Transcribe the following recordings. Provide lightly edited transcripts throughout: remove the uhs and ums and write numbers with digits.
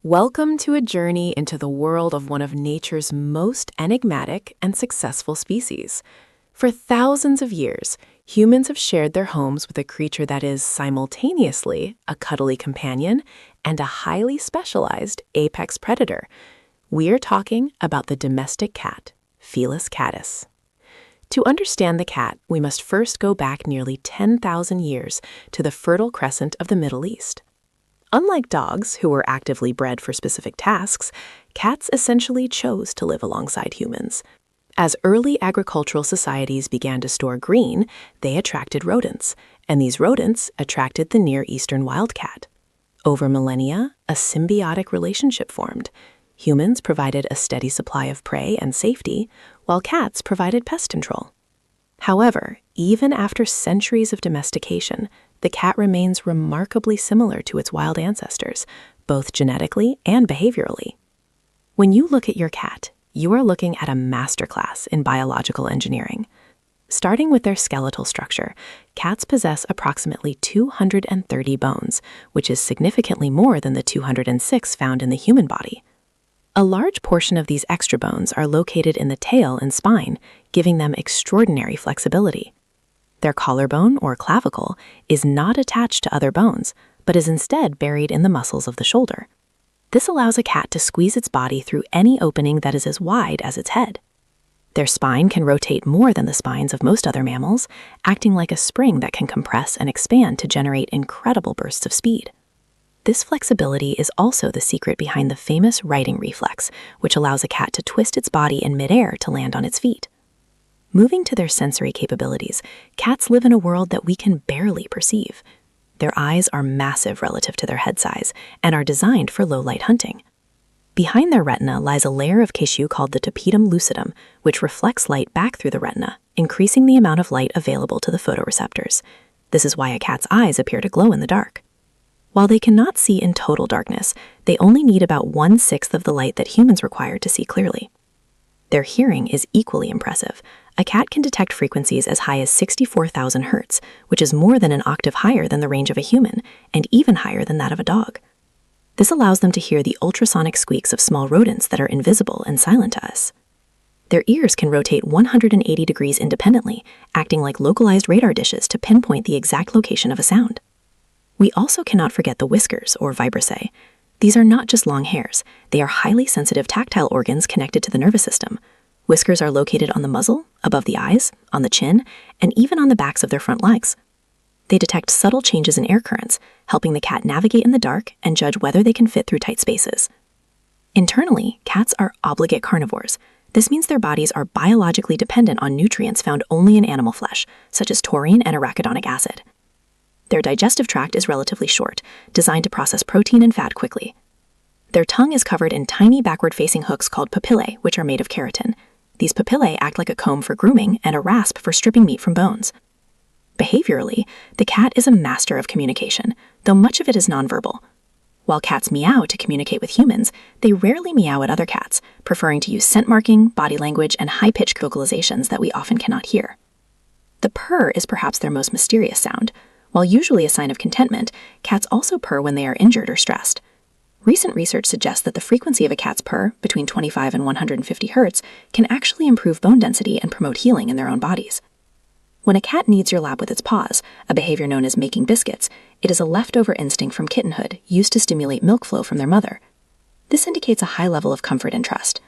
Welcome to a journey into the world of one of nature's most enigmatic and successful species. For thousands of years, humans have shared their homes with a creature that is simultaneously a cuddly companion and a highly specialized apex predator. We are talking about the domestic cat, Felis catus. To understand the cat, we must first go back nearly 10,000 years to the Fertile Crescent of the Middle East. Unlike dogs, who were actively bred for specific tasks, cats essentially chose to live alongside humans. As early agricultural societies began to store green, they attracted rodents, and these rodents attracted the Near Eastern wildcat. Over millennia, a symbiotic relationship formed. Humans provided a steady supply of prey and safety, while cats provided pest control. However, even after centuries of domestication, the cat remains remarkably similar to its wild ancestors, both genetically and behaviorally. When you look at your cat, you are looking at a masterclass in biological engineering. Starting with their skeletal structure, cats possess approximately 230 bones, which is significantly more than the 206 found in the human body. A large portion of these extra bones are located in the tail and spine, giving them extraordinary flexibility. Their collarbone, or clavicle, is not attached to other bones, but is instead buried in the muscles of the shoulder. This allows a cat to squeeze its body through any opening that is as wide as its head. Their spine can rotate more than the spines of most other mammals, acting like a spring that can compress and expand to generate incredible bursts of speed. This flexibility is also the secret behind the famous righting reflex, which allows a cat to twist its body in midair to land on its feet. Moving to their sensory capabilities, cats live in a world that we can barely perceive. Their eyes are massive relative to their head size and are designed for low-light hunting. Behind their retina lies a layer of tissue called the tapetum lucidum, which reflects light back through the retina, increasing the amount of light available to the photoreceptors. This is why a cat's eyes appear to glow in the dark. While they cannot see in total darkness, they only need about 1/6 of the light that humans require to see clearly. Their hearing is equally impressive. A cat can detect frequencies as high as 64,000 hertz, which is more than an octave higher than the range of a human, and even higher than that of a dog. This allows them to hear the ultrasonic squeaks of small rodents that are invisible and silent to us. Their ears can rotate 180 degrees independently, acting like localized radar dishes to pinpoint the exact location of a sound. We also cannot forget the whiskers, or vibrissae. These are not just long hairs, they are highly sensitive tactile organs connected to the nervous system. Whiskers are located on the muzzle, above the eyes, on the chin, and even on the backs of their front legs. They detect subtle changes in air currents, helping the cat navigate in the dark and judge whether they can fit through tight spaces. Internally, cats are obligate carnivores. This means their bodies are biologically dependent on nutrients found only in animal flesh, such as taurine and arachidonic acid. Their digestive tract is relatively short, designed to process protein and fat quickly. Their tongue is covered in tiny backward-facing hooks called papillae, which are made of keratin. These papillae act like a comb for grooming and a rasp for stripping meat from bones. Behaviorally, the cat is a master of communication, though much of it is nonverbal. While cats meow to communicate with humans, they rarely meow at other cats, preferring to use scent marking, body language, and high-pitched vocalizations that we often cannot hear. The purr is perhaps their most mysterious sound. While usually a sign of contentment, cats also purr when they are injured or stressed. Recent research suggests that the frequency of a cat's purr, between 25 and 150 hertz, can actually improve bone density and promote healing in their own bodies. When a cat kneads your lap with its paws, a behavior known as making biscuits, it is a leftover instinct from kittenhood used to stimulate milk flow from their mother. This indicates a high level of comfort and trust.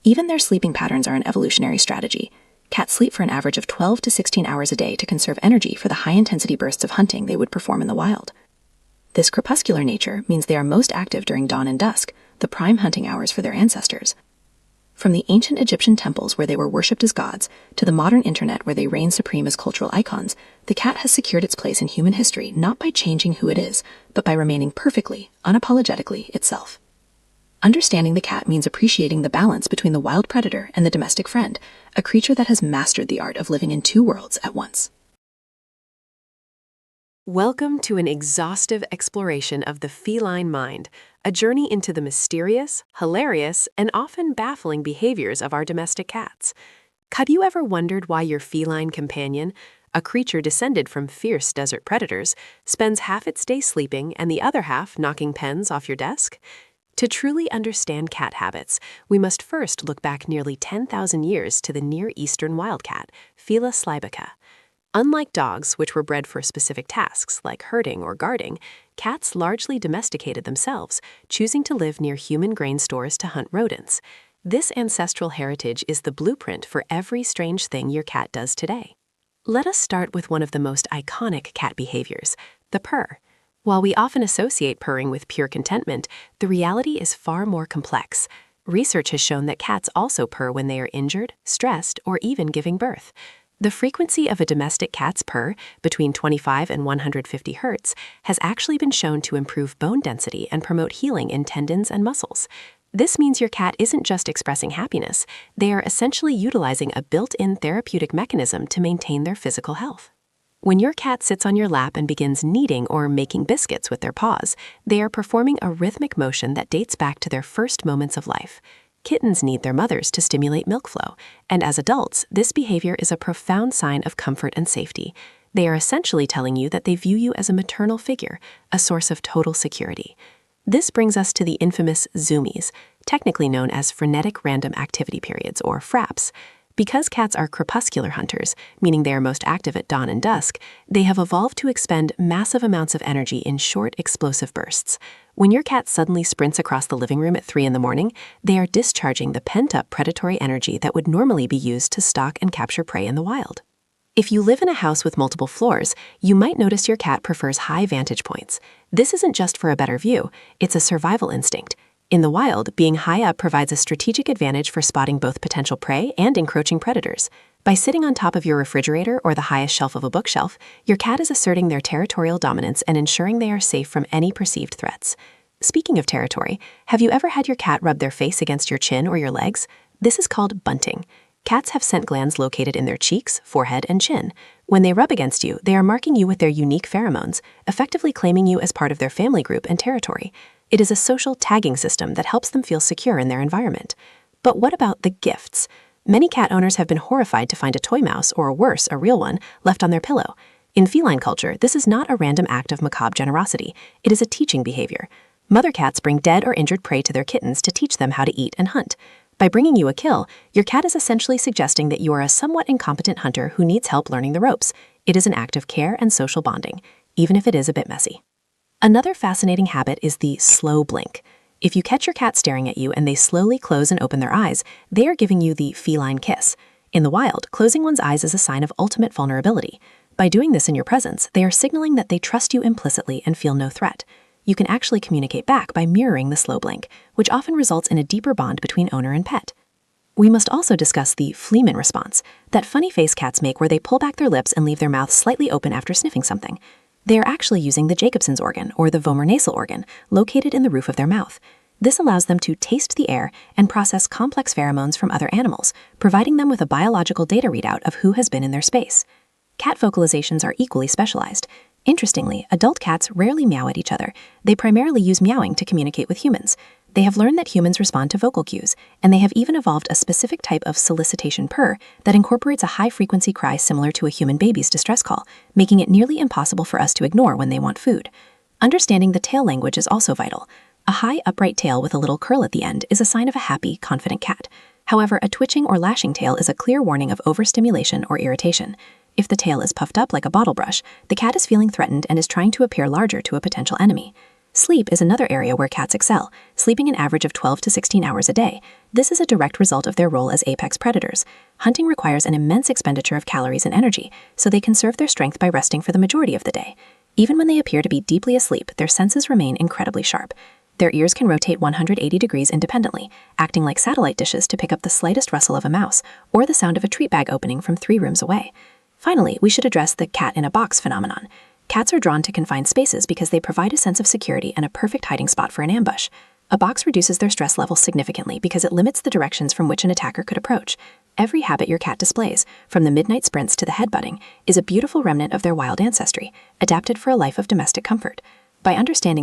Even their sleeping patterns are an evolutionary strategy. Cats sleep for an average of 12 to 16 hours a day to conserve energy for the high-intensity bursts of hunting they would perform in the wild. This crepuscular nature means they are most active during dawn and dusk, the prime hunting hours for their ancestors. From the ancient Egyptian temples where they were worshipped as gods, to the modern internet where they reign supreme as cultural icons, the cat has secured its place in human history not by changing who it is, but by remaining perfectly, unapologetically itself. Understanding the cat means appreciating the balance between the wild predator and the domestic friend, a creature that has mastered the art of living in two worlds at once. Welcome to an exhaustive exploration of the feline mind, a journey into the mysterious, hilarious, and often baffling behaviors of our domestic cats. Have you ever wondered why your feline companion, a creature descended from fierce desert predators, spends half its day sleeping and the other half knocking pens off your desk? To truly understand cat habits, we must first look back nearly 10,000 years to the Near Eastern wildcat, Felis slybica. Unlike dogs, which were bred for specific tasks like herding or guarding, cats largely domesticated themselves, choosing to live near human grain stores to hunt rodents. This ancestral heritage is the blueprint for every strange thing your cat does today. Let us start with one of the most iconic cat behaviors, the purr. While we often associate purring with pure contentment, the reality is far more complex. Research has shown that cats also purr when they are injured, stressed, or even giving birth. The frequency of a domestic cat's purr, between 25 and 150 hertz, has actually been shown to improve bone density and promote healing in tendons and muscles. This means your cat isn't just expressing happiness, they are essentially utilizing a built-in therapeutic mechanism to maintain their physical health. When your cat sits on your lap and begins kneading or making biscuits with their paws, they are performing a rhythmic motion that dates back to their first moments of life. Kittens need their mothers to stimulate milk flow, and as adults, this behavior is a profound sign of comfort and safety. They are essentially telling you that they view you as a maternal figure, a source of total security. This brings us to the infamous zoomies, technically known as frenetic random activity periods, or FRAPs. Because cats are crepuscular hunters, meaning they are most active at dawn and dusk, they have evolved to expend massive amounts of energy in short, explosive bursts. When your cat suddenly sprints across the living room at 3 in the morning, they are discharging the pent-up predatory energy that would normally be used to stalk and capture prey in the wild. If you live in a house with multiple floors, you might notice your cat prefers high vantage points. This isn't just for a better view, it's a survival instinct. In the wild, being high up provides a strategic advantage for spotting both potential prey and encroaching predators. By sitting on top of your refrigerator or the highest shelf of a bookshelf, your cat is asserting their territorial dominance and ensuring they are safe from any perceived threats. Speaking of territory, have you ever had your cat rub their face against your chin or your legs? This is called bunting. Cats have scent glands located in their cheeks, forehead, and chin. When they rub against you, they are marking you with their unique pheromones, effectively claiming you as part of their family group and territory. It is a social tagging system that helps them feel secure in their environment. But what about the gifts? Many cat owners have been horrified to find a toy mouse, or worse, a real one, left on their pillow. In feline culture, this is not a random act of macabre generosity. It is a teaching behavior. Mother cats bring dead or injured prey to their kittens to teach them how to eat and hunt. By bringing you a kill, your cat is essentially suggesting that you are a somewhat incompetent hunter who needs help learning the ropes. It is an act of care and social bonding, even if it is a bit messy. Another fascinating habit is the slow blink. If you catch your cat staring at you and they slowly close and open their eyes, they are giving you the feline kiss. In the wild, closing one's eyes is a sign of ultimate vulnerability. By doing this in your presence, they are signaling that they trust you implicitly and feel no threat. You can actually communicate back by mirroring the slow blink, which often results in a deeper bond between owner and pet. We must also discuss the Fleeman response, that funny face cats make where they pull back their lips and leave their mouths slightly open after sniffing something. They are actually using the Jacobson's organ, or the vomeronasal organ, located in the roof of their mouth. This allows them to taste the air and process complex pheromones from other animals, providing them with a biological data readout of who has been in their space. Cat vocalizations are equally specialized. Interestingly, adult cats rarely meow at each other. They primarily use meowing to communicate with humans. They have learned that humans respond to vocal cues, and they have even evolved a specific type of solicitation purr that incorporates a high-frequency cry similar to a human baby's distress call, making it nearly impossible for us to ignore when they want food. Understanding the tail language is also vital. A high, upright tail with a little curl at the end is a sign of a happy, confident cat. However, a twitching or lashing tail is a clear warning of overstimulation or irritation. If the tail is puffed up like a bottle brush, the cat is feeling threatened and is trying to appear larger to a potential enemy. Sleep is another area where cats excel, sleeping an average of 12 to 16 hours a day. This is a direct result of their role as apex predators. Hunting requires an immense expenditure of calories and energy, so they conserve their strength by resting for the majority of the day. Even when they appear to be deeply asleep, their senses remain incredibly sharp. Their ears can rotate 180 degrees independently, acting like satellite dishes to pick up the slightest rustle of a mouse or the sound of a treat bag opening from 3 rooms away. Finally, we should address the cat-in-a-box phenomenon. Cats are drawn to confined spaces because they provide a sense of security and a perfect hiding spot for an ambush. A box reduces their stress levels significantly because it limits the directions from which an attacker could approach. Every habit your cat displays, from the midnight sprints to the headbutting, is a beautiful remnant of their wild ancestry, adapted for a life of domestic comfort. By understanding these